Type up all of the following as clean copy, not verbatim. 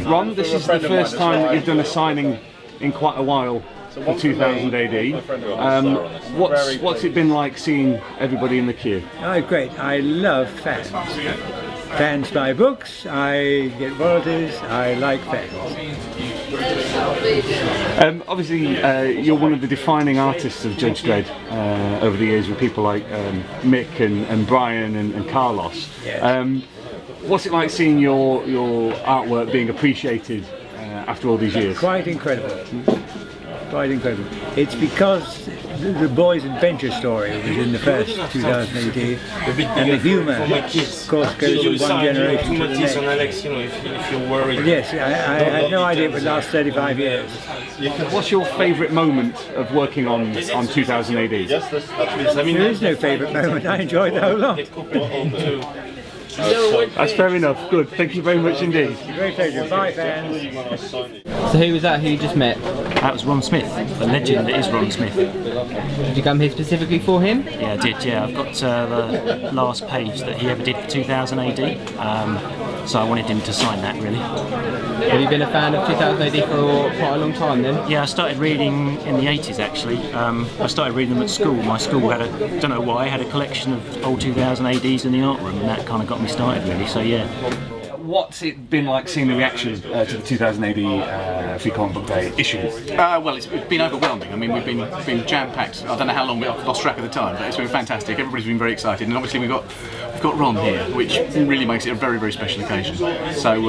Ron, this is the first time that you've done a signing in quite a while for 2000 AD. What's it been like seeing everybody in the queue? Oh, great. I love fans. Fans buy books, I get royalties, I like fans. Obviously, you're one of the defining artists of Judge Dredd over the years with people like Mick and Brian and Carlos. Yes. What's it like seeing your artwork being appreciated after all these years? Quite incredible. Quite incredible. It's because the boys' adventure story was in the first 2000 AD, and the humour, of course, goes from one generation to the next. If you're worried. Yes, I had no idea it would last 35 years. What's your favourite moment of working on 2000 AD? There is no favourite moment. I enjoyed the whole lot. That's fair enough. Good. Thank you very much indeed. Great pleasure. Bye, fans. So who was that who you just met? That was Ron Smith, the legend that is Ron Smith. Did you come here specifically for him? Yeah, I did, yeah. I've got the last page that he ever did for 2000 AD, so I wanted him to sign that, really. Have you been a fan of 2000 AD for quite a long time then? Yeah, I started reading in the 80s actually. I started reading them at school. My school had don't know why, had a collection of old 2000 ADs in the art room, and that kind of got me started really, so yeah. What's it been like seeing the reaction to the 2000 AD Free Comic Book Day issue? Well, it's been overwhelming. I mean, we've been jam-packed. I don't know how long I've lost track of the time, but it's been fantastic. Everybody's been very excited, and obviously we've got Ron here, which really makes it a very, very special occasion. So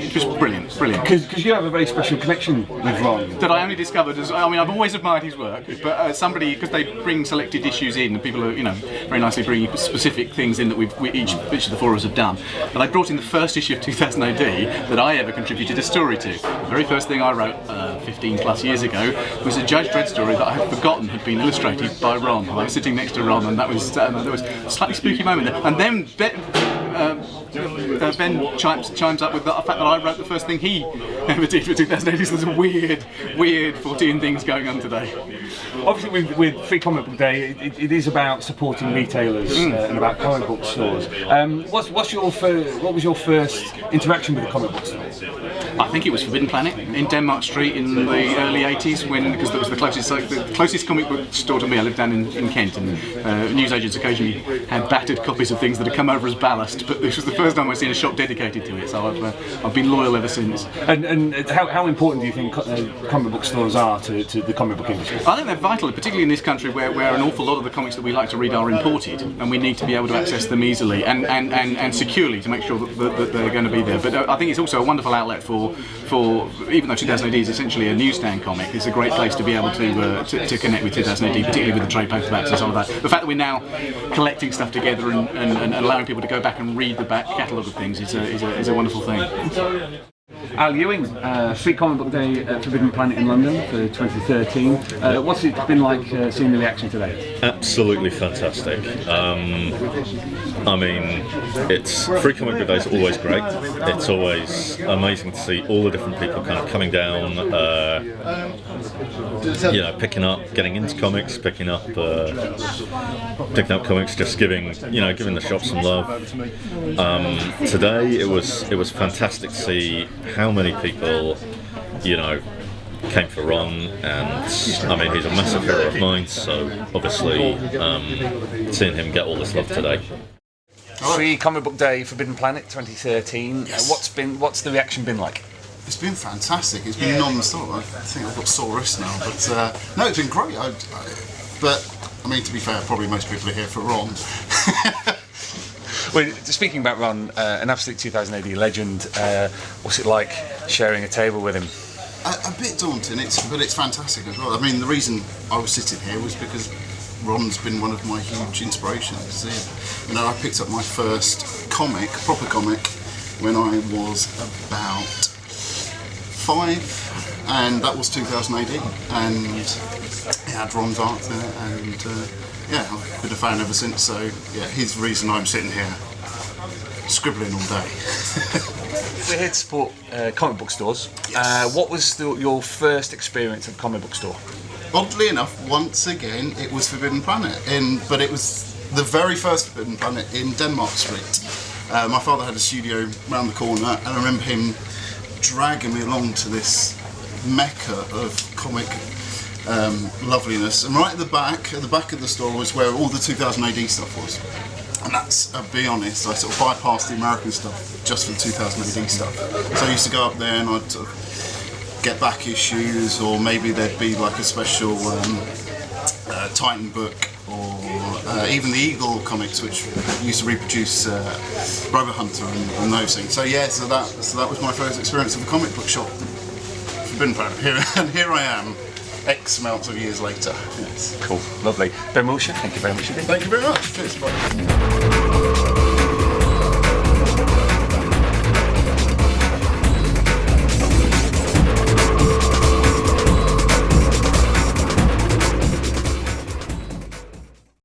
just brilliant. Because you have a very special connection with Ron. That I only discovered I've always admired his work, but because they bring selected issues in, and people are, very nicely bringing specific things in that each of the four of us have done. But I brought in the first issue of 2000 AD that I ever contributed a story to. The very first thing I wrote 15 plus years ago was a Judge Dredd story that I had forgotten had been illustrated by Ron. I was sitting next to Ron, and there was a slightly spooky moment there. And then Ben chimes up with the fact that I wrote the first thing he ever did for 2000 AD. So there's weird 14 things going on today. Obviously, with Free Comic Book Day, it is about supporting retailers and about comic book stores. What was your first interaction with a comic book store? I think it was Forbidden Planet in Denmark Street in the early 80s, because that was the closest comic book store to me. I lived down in Kent, and newsagents occasionally had battered copies of things that had come over as ballast. But this was the first time I'd seen a shop dedicated to it, so I've been loyal ever since. And how important do you think comic book stores are to the comic book industry? I think they're vital, particularly in this country where an awful lot of the comics that we like to read are imported, and we need to be able to access them easily and securely to make sure that they're going to be there. But I think it's also a wonderful outlet for even though 2000 AD is essentially a newsstand comic, it's a great place to be able to connect with 2000 AD, particularly with the trade paperbacks and some of that. The fact that we're now collecting stuff together and allowing people to go back and read the back catalogue of things is a wonderful thing. Al Ewing, Free Comic Book Day at Forbidden Planet in London for 2013. What's it been like seeing the reaction today? Absolutely fantastic. I mean, it's Free Comic Book Day is always great. It's always amazing to see all the different people kind of coming down, picking up, getting into comics, picking up comics, just giving the shop some love. Today it was fantastic to see how many people, came for Ron, and I mean, he's a massive hero of mine, so obviously seeing him get all this love today. Free Comic Book Day Forbidden Planet 2013. Yes. What's the reaction been like? It's been fantastic. It's been non-stop. I think I've got sore wrists now, but no, it's been great. But I mean, to be fair, probably most people are here for Ron. Well, speaking about Ron, an absolute 2000 AD legend, what's it like sharing a table with him? A bit daunting, but it's fantastic as well. I mean, the reason I was sitting here was because Ron's been one of my huge inspirations. I picked up my first proper comic, when I was about 5, and that was 2000 AD, and it had Ron's art there, and I've been a fan ever since. So yeah, he's the reason I'm sitting here scribbling all day. We're here to support comic book stores. Yes. What was your first experience of a comic book store? Oddly enough, once again, it was Forbidden Planet, but it was the very first Forbidden Planet in Denmark Street. My father had a studio round the corner, and I remember him dragging me along to this mecca of comic loveliness. And right at the back of the store was where all the 2000 AD stuff was. And that's, I'll be honest, I sort of bypassed the American stuff just for the 2000 AD stuff. So I used to go up there and I'd sort of get back issues, or maybe there'd be like a special Titan book, or even the Eagle comics, which used to reproduce Rover Hunter and those things. So yeah, so that was my first experience of a comic book shop. Forbidden Planet. And here I am, X amounts of years later. Yes. Cool, lovely. Ben Willsher, thank you very much indeed. Thank you very much. Cheers. Bye.